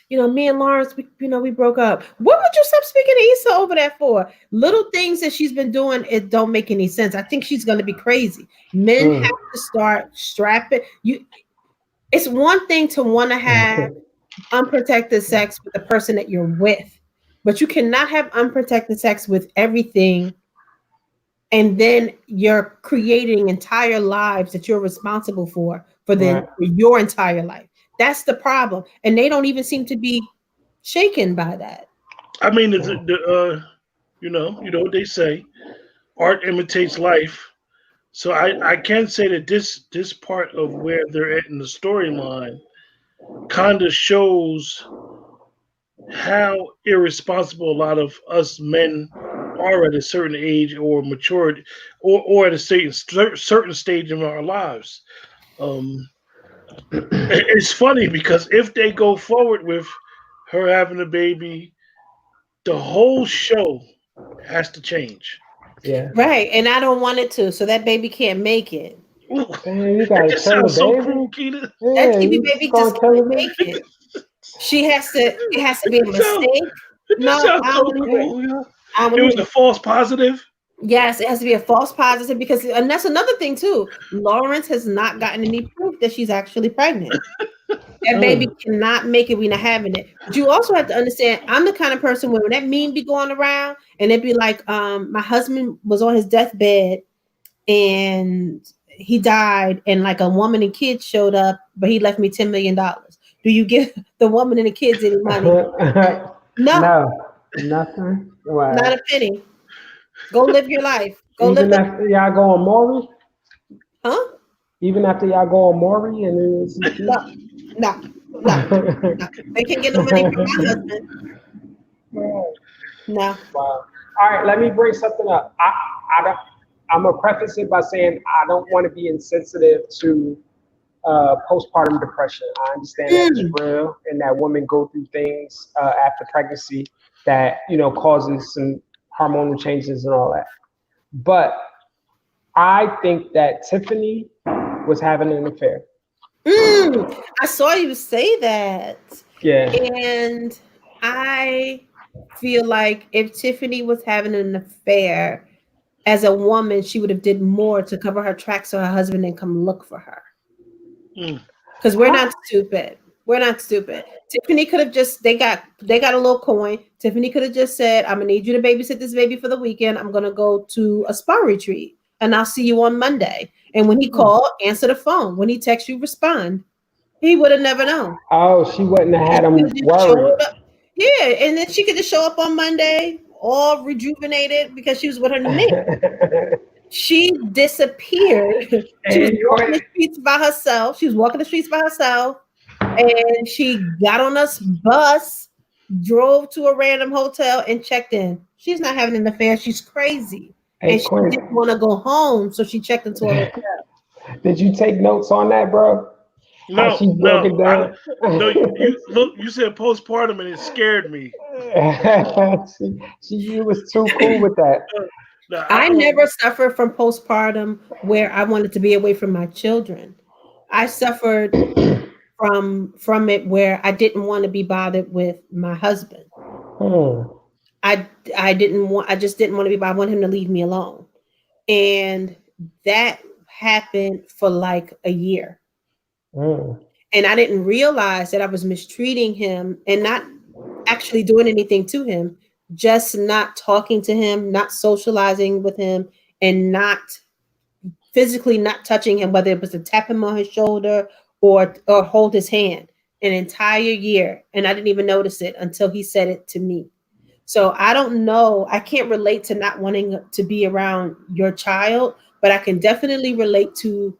Me and Lawrence, we broke up. What would you stop speaking to Issa over that for? Little things that she's been doing, it don't make any sense. I think she's going to be crazy. Men have Mm. to start strapping you. It's one thing to want to have unprotected sex with the person that you're with, but you cannot have unprotected sex with everything, and then you're creating entire lives that you're responsible Right. for your entire life. That's the problem, and they don't even seem to be shaken by that. I mean, Yeah. what they say, art imitates life. So I can say that this part of where they're at in the storyline kind of shows how irresponsible a lot of us men are at a certain age or maturity, or at a certain stage in our lives. Um, it's funny because if they go forward with her having a baby, the whole show has to change. Yeah. Right, and I don't want it to, so that baby can't make it. Ooh, Damn, you that gotta just kill the sounds so baby. cruel, Keita. That Yeah, TV you baby gonna just kill can't the make baby. it. It has to It be a just sounds, mistake. it just No, sounds I so don't believe it. cruel. Yeah. I don't It believe was a it. false positive. Yes, it has to be a false positive because, and that's another thing too. Lawrence has not gotten any proof that she's actually pregnant. That baby Mm. cannot make it. We're not having it. But you also have to understand, I'm the kind of person when that meme be going around and it'd be like, my husband was on his deathbed and he died, and like a woman and kids showed up, but he left me $10 million. Do you give the woman and the kids any money? No, No, nothing. not Wow. a penny. Go live your life. Go live Even the after y'all go on Maury, huh? even after y'all go on Maury and then it's No, no, no, no. They can't get no money from my husband. Wow. No. All right, let me bring something up. I don't, I'm gonna preface it by saying I don't want to be insensitive to postpartum depression. I understand that it's Mm. real, and that women go through things after pregnancy that causes some hormonal changes and all that. But I think that Tiffany was having an affair. I saw you say that. Yeah. And I feel like if Tiffany was having an affair as a woman, she would have did more to cover her tracks so her husband didn't come look for her. Mm. Because we're not stupid. We're not stupid. Tiffany could have just they got a little coin. Tiffany could have just said, I'm gonna need you to babysit this baby for the weekend. I'm gonna go to a spa retreat. and I'll see you on Monday. And when he called, answer the phone. When he texts you, respond. He would have never known. Oh, she wouldn't have had him Just worried. showed up. Yeah, and then she could just show up on Monday, all rejuvenated because she was with her new man. She disappeared. She was And you walking the streets by herself. She was walking the streets by herself, and she got on a bus, drove to a random hotel, and checked in. She's not having an affair. She's crazy, hey and she Quinn, didn't want to go home, so she checked into a hotel. did you take notes on that, bro? How No, she broke it down? no. You look. You said postpartum, and it scared me. You was too cool with that. No, I never suffered from postpartum where I wanted to be away from my children. I suffered from it where I didn't want to be bothered with my husband. Hmm. I just didn't want to be bothered. I want him to leave me alone. And that happened for like a year. Hmm. And I didn't realize that I was mistreating him and not actually doing anything to him, just not talking to him, not socializing with him, and not physically not touching him, whether it was to tap him on his shoulder or hold his hand an entire year. And I didn't even notice it until he said it to me. So I don't know. I can't relate to not wanting to be around your child, but I can definitely relate to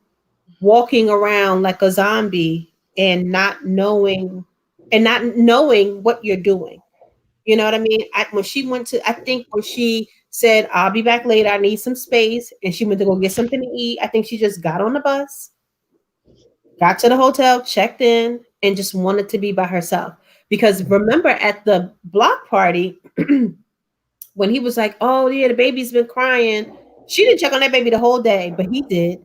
walking around like a zombie and not knowing what you're doing. You know what I mean? I think when she said, I'll be back later, I need some space, and she went to go get something to eat, I think she just got on the bus, got to the hotel, checked in, and just wanted to be by herself. Because remember at the block party, when he was like, oh, yeah, the baby's been crying, she didn't check on that baby the whole day, but he did.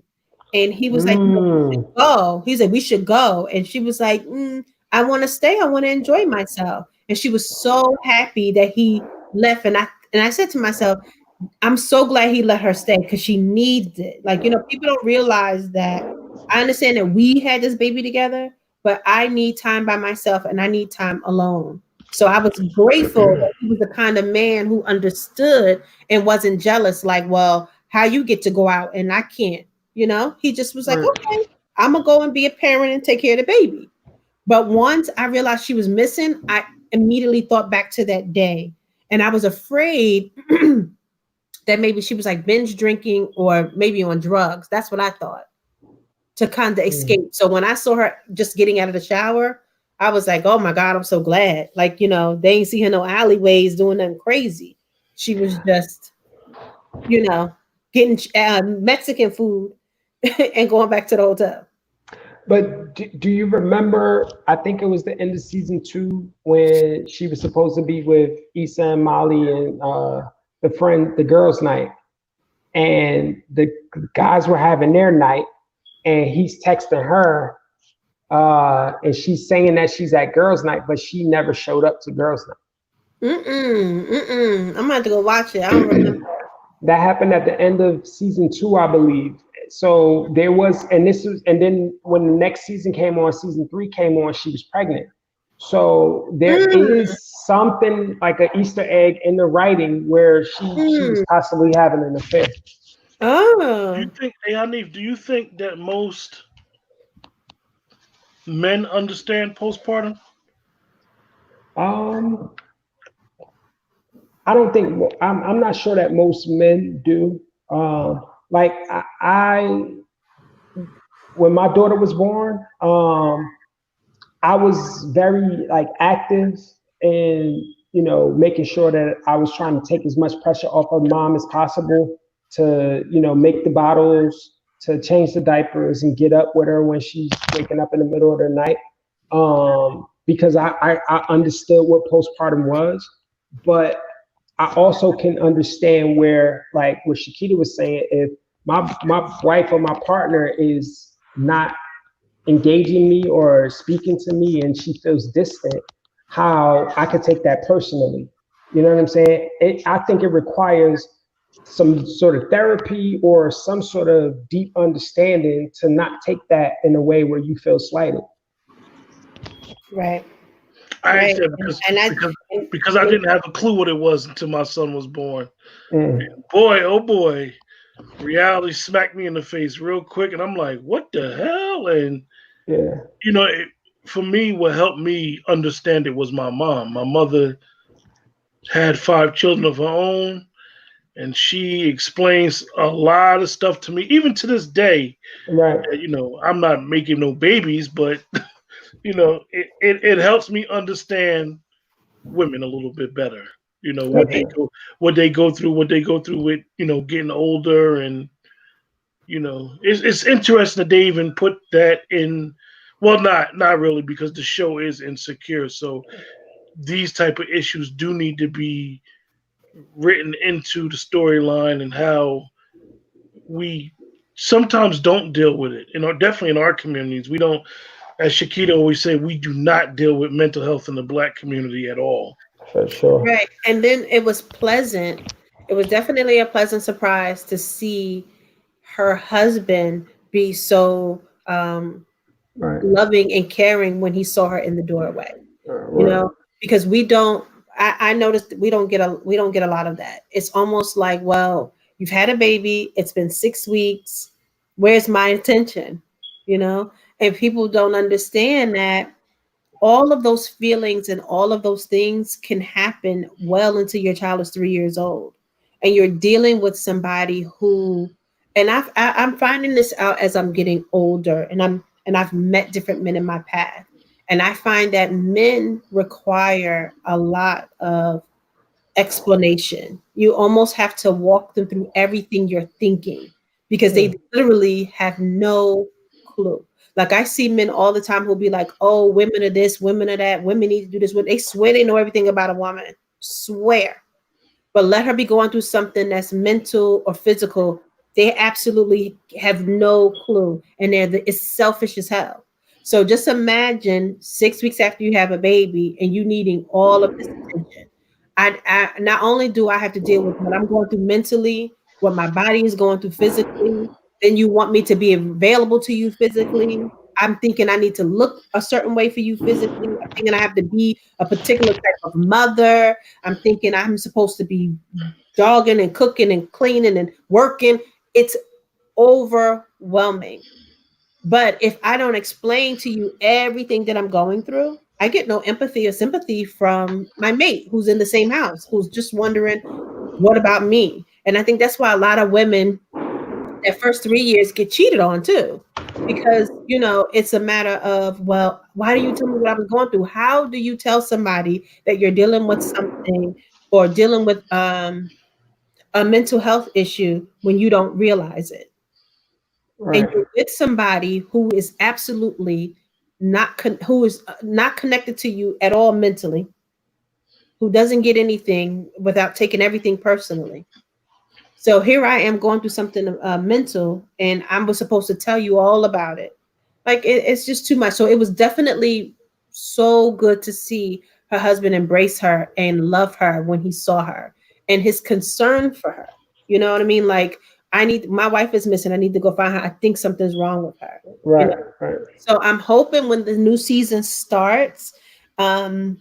And he was like, no, we should go. He said, we should go. And she was like, I want to stay. I want to enjoy myself. And she was so happy that he left. And I said to myself, I'm so glad he let her stay because she needs it. Like, people don't realize that. I understand that we had this baby together, but I need time by myself and I need time alone. So I was grateful that he was the kind of man who understood and wasn't jealous, like, well, how you get to go out and I can't, he just was like, Right. okay, I'm gonna go and be a parent and take care of the baby. But once I realized she was missing, I immediately thought back to that day. And I was afraid that maybe she was like binge drinking or maybe on drugs. That's what I thought to kind of escape. So when I saw her just getting out of the shower, I was like, oh my God, I'm so glad. Like, they ain't see her no alleyways doing nothing crazy. She was just, getting Mexican food and going back to the hotel. But do you remember? I think it was the end of season 2 when she was supposed to be with Issa and Molly and the girls' night, and the guys were having their night, and he's texting her, and she's saying that she's at girls' night, but she never showed up to girls' night. I'm gonna have to go watch it. I don't remember. That happened at the end of season 2, I believe. So there was, and then when the next season came on, season 3 came on, she was pregnant. So there is something like an Easter egg in the writing where she was possibly having an affair. Oh. Do you think, hey, Hanif, do you think that most men understand postpartum? I don't think, I'm not sure that most men do. Like I when my daughter was born, I was very like active and making sure that I was trying to take as much pressure off of mom as possible to make the bottles, to change the diapers and get up with her when she's waking up in the middle of the night, because I understood what postpartum was. But I also can understand where, like what Shakita was saying, if my wife or my partner is not engaging me or speaking to me and she feels distant, how I could take that personally. You know what I'm saying? I think it requires some sort of therapy or some sort of deep understanding to not take that in a way where you feel slighted. Right. I Right. said because I didn't have a clue what it was until my son was born. Mm. Boy, oh boy, reality smacked me in the face real quick, and I'm like, what the hell? And Yeah. you know, for me, what helped me understand it was my mom. My mother had 5 children of her own, and she explains a lot of stuff to me, even to this day. Right. You know, I'm not making no babies, but you know, it helps me understand women a little bit better. You know what That's they go what they go through with getting older, and it's interesting that they even put that in. Well, not really, because the show is insecure, so these type of issues do need to be written into the storyline, and how we sometimes don't deal with it. Definitely in our communities, we don't. As Shakita always say, we do not deal with mental health in the Black community at all. for sure. Right. And then it was pleasant. It was definitely a pleasant surprise to see her husband be so Right. loving and caring when he saw her in the doorway. You Right. know, because we don't I noticed that we don't get a lot of that. It's almost like, well, you've had a baby, it's been 6 weeks. Where's my attention? You know? And people don't understand that all of those feelings and all of those things can happen well into your child is 3 years old, and you're dealing with somebody who, and I'm finding this out as I'm getting older, and I've met different men in my path, and I find that men require a lot of explanation. You almost have to walk them through everything you're thinking, because Yeah. they literally have no clue. Like, I see men all the time who'll be like, "Oh, women are this, women are that, women need to do this." When they swear they know everything about a woman, swear. But let her be going through something that's mental or physical, they absolutely have no clue, and it's selfish as hell. So just imagine 6 weeks after you have a baby and you needing all of this attention. I not only do I have to deal with what I'm going through mentally, what my body is going through physically, then you want me to be available to you physically. I'm thinking I need to look a certain way for you physically. I'm thinking I have to be a particular type of mother. I'm thinking I'm supposed to be dogging and cooking and cleaning and working. It's overwhelming. But if I don't explain to you everything that I'm going through, I get no empathy or sympathy from my mate who's in the same house, who's just wondering, what about me? And I think that's why a lot of women, that first 3 years, get cheated on too. Because, it's a matter of, well, why do you tell me what I was going through? How do you tell somebody that you're dealing with something, or dealing with a mental health issue, when you don't realize it? And Right. you're with somebody who is absolutely who is not connected to you at all mentally, who doesn't get anything without taking everything personally. So here I am going through something mental, and I was supposed to tell you all about it. Like, it's just too much. So it was definitely so good to see her husband embrace her and love her when he saw her, and his concern for her. You know what I mean? Like, my wife is missing. I need to go find her. I think something's wrong with her. You know. Right. Right. So I'm hoping when the new season starts, um,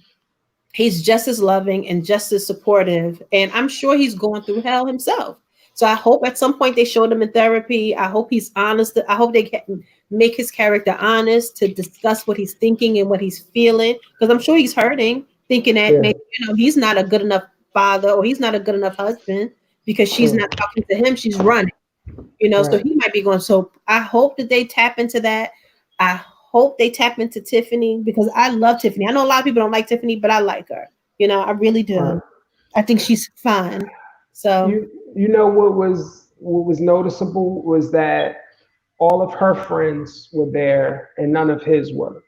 he's just as loving and just as supportive. And I'm sure he's going through hell himself. So I hope at some point they showed him in therapy. I hope he's honest. I hope they can make his character honest to discuss what he's thinking and what he's feeling. Because I'm sure he's hurting, thinking that Yeah. maybe he's not a good enough father, or he's not a good enough husband, because she's True. not talking to him. She's running. So Right. he might be going. So I hope that they tap into that. I hope they tap into Tiffany, because I love Tiffany. I know a lot of people don't like Tiffany, but I like her. I really Right. do. I think she's fun. So, You know what was noticeable was that all of her friends were there and none of his were.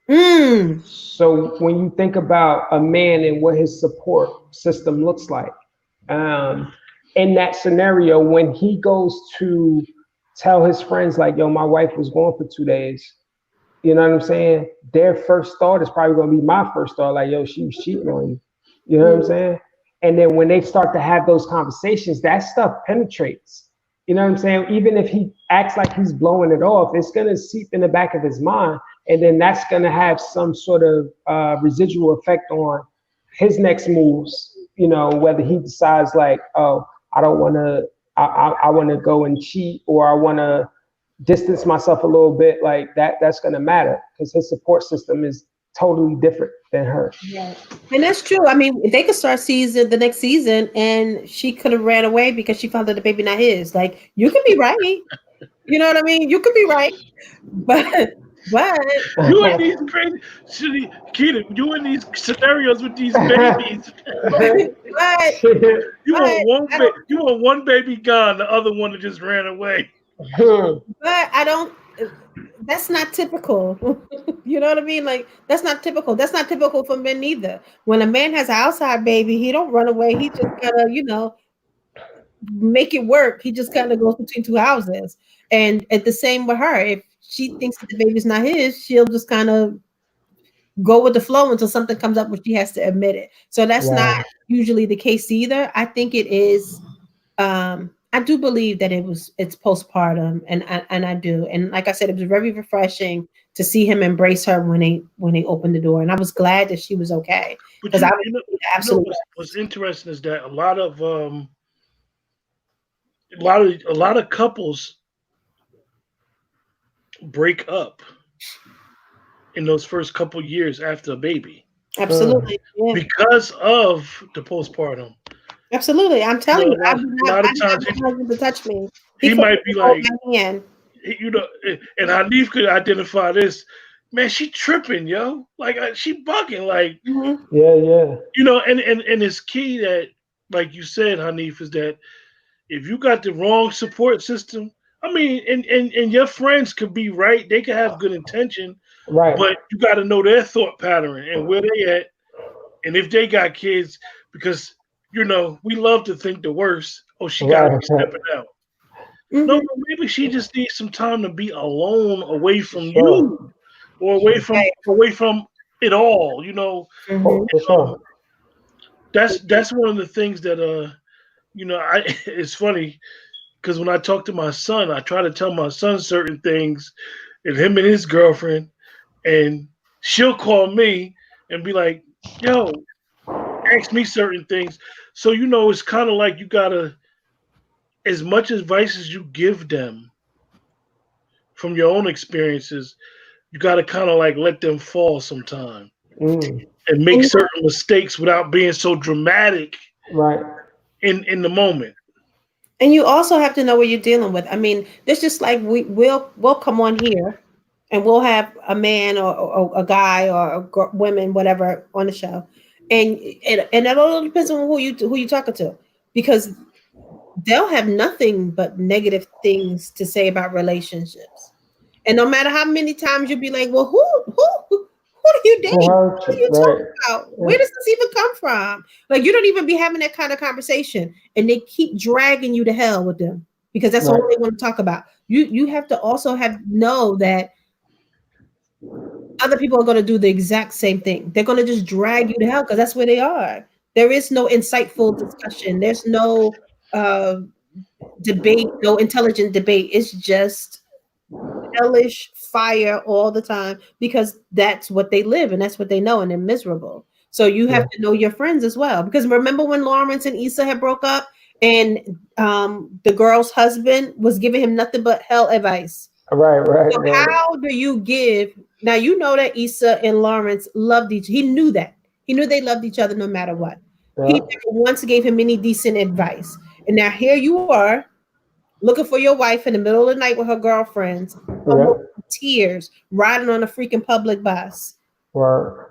mm, So when you think about a man and what his support system looks like, um, in that scenario, when he goes to tell his friends like, "Yo, my wife was gone for 2 days," you know what I'm saying? Their first thought is probably gonna be my first thought, like, "Yo, she was cheating on you." You know what I'm mm, saying? And then when they start to have those conversations, that stuff penetrates. You know what I'm saying? Even if he acts like he's blowing it off, it's gonna seep in the back of his mind, and then that's gonna have some sort of residual effect on his next moves. Whether he decides like, "Oh, I don't want to, I want to go and cheat, or I want to distance myself a little bit, like that's going to matter because his support system is totally different than her. Right. And that's true. I mean, they could start the next season, and she could have ran away because she found that the baby not his. Like, you could be right. You know what I mean? You could be right, but but You in these crazy, silly kid. You in these scenarios with these babies. but You want I don't. you want one baby gone, the other one that just ran away. But I don't. That's not typical. You know what I mean? Like, that's not typical. That's not typical for men either. When a man has an outside baby, he don't run away. He just gotta, make it work. He just kind of goes between two houses. And at the same with her, if she thinks that the baby's not his, she'll just kind of go with the flow until something comes up where she has to admit it. So that's not Wow. usually the case either. I think it is. I do believe that it's postpartum, and I do. And like I said, it was very refreshing to see him embrace her when they opened the door, and I was glad that she was okay But because I you know absolutely. what's interesting is that a lot of couples break up in those first couple years after a baby Mm. Absolutely. Yeah. because of the postpartum. Absolutely. I'm You telling know, you, a lot I of didn't have times my husband to touch me. He he couldn't might be even hold like, my hand. you know, and Hanif could identify this. Man, she tripping, yo. Like she bugging, like Mhm. Yeah, yeah, and it's key that, like you said, Hanif, is that if you got the wrong support system, I mean, and your friends could be right, they could have good intention, right, but you got to know their thought pattern and where they at, and if they got kids, because we love to think the worst. Oh, she got to right, be right. stepping out. No, Mhm. no, maybe she just needs some time to be alone, away For from sure. you, or Right. away from it all. Mhm. For Um, sure. that's one of the things that I it's funny because when I talk to my son, I try to tell my son certain things, and him and his girlfriend, and she'll call me and be like, "Yo, ask me certain things." So it's kind of like you gotta, as much advice as you give them from your own experiences, you gotta kind of like let them fall sometime Mm. and make And certain mistakes without being so dramatic Right, in the moment. you also have to know what you're dealing with. I mean, it's just like we'll come on here, and we'll have a man or a guy or women, whatever, on the show, and it all depends on who you talking to, because they'll have nothing but negative things to say about relationships. And no matter how many times you'll be like, well, who do you who date? hurt What are you? you Right. talking about? Yeah. Where does this even come from? Like, you don't even be having that kind of conversation, and they keep dragging you to hell with them because that's all Right, they want to talk about. You have to also know that other people are going to do the exact same thing. They're going to just drag you to hell because that's where they are. There is no insightful discussion. There's no uh, debate, no intelligent debate. It's just hellish fire all the time because that's what they live and that's what they know, and they're miserable. So you have yeah, to know your friends as well. Because remember when Lawrence and Issa had broke up, and the girl's husband was giving him nothing but hell advice. right, right, So right. how do you give? Now you know that Issa and Lawrence loved each. He knew that. He knew they loved each other no matter what. He Yeah, never once gave him any decent advice. And now here you are looking for your wife in the middle of the night with her girlfriends, yeah. almost in tears, riding on a freaking public bus. Word.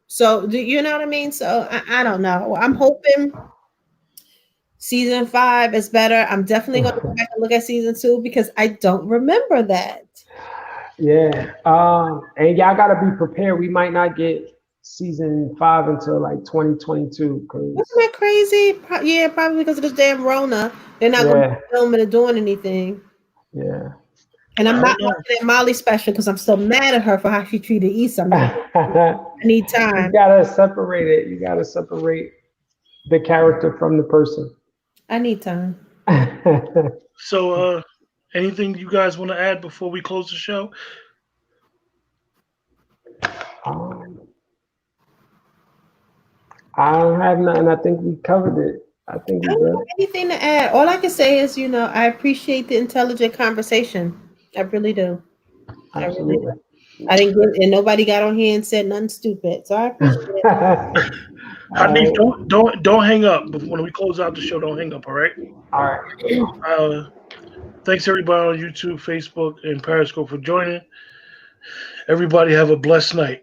So do you know what I mean? So I don't know. I'm hoping season 5 is better. I'm definitely going to go back and look at season 2 because I don't remember that. Yeah. And y'all gotta be prepared. We might not get season 5 until like 2022. Wasn't Cause that crazy? Yeah, probably because of this damn Rona. They're not going to be yeah, filming or doing anything. yeah. And I'm I not don't know. watching that Molly special because I'm still mad at her for how she treated Issa. I'm not. I need You time. gotta separate it. You gotta separate the character from the person. I need time. So, anything you guys want to add before we close the show? um, I don't have nothing. I think we covered it. I think I we don't good. have anything to add. All I can say is, I appreciate the intelligent conversation. I really do. I really do. Absolutely. I didn't get, and nobody got on here and said nothing stupid. So I appreciate it. All Hanif, right. don't hang up. When we close out the show, don't hang up. All right. All right. Thanks everybody on YouTube, Facebook, and Periscope for joining. Everybody have a blessed night.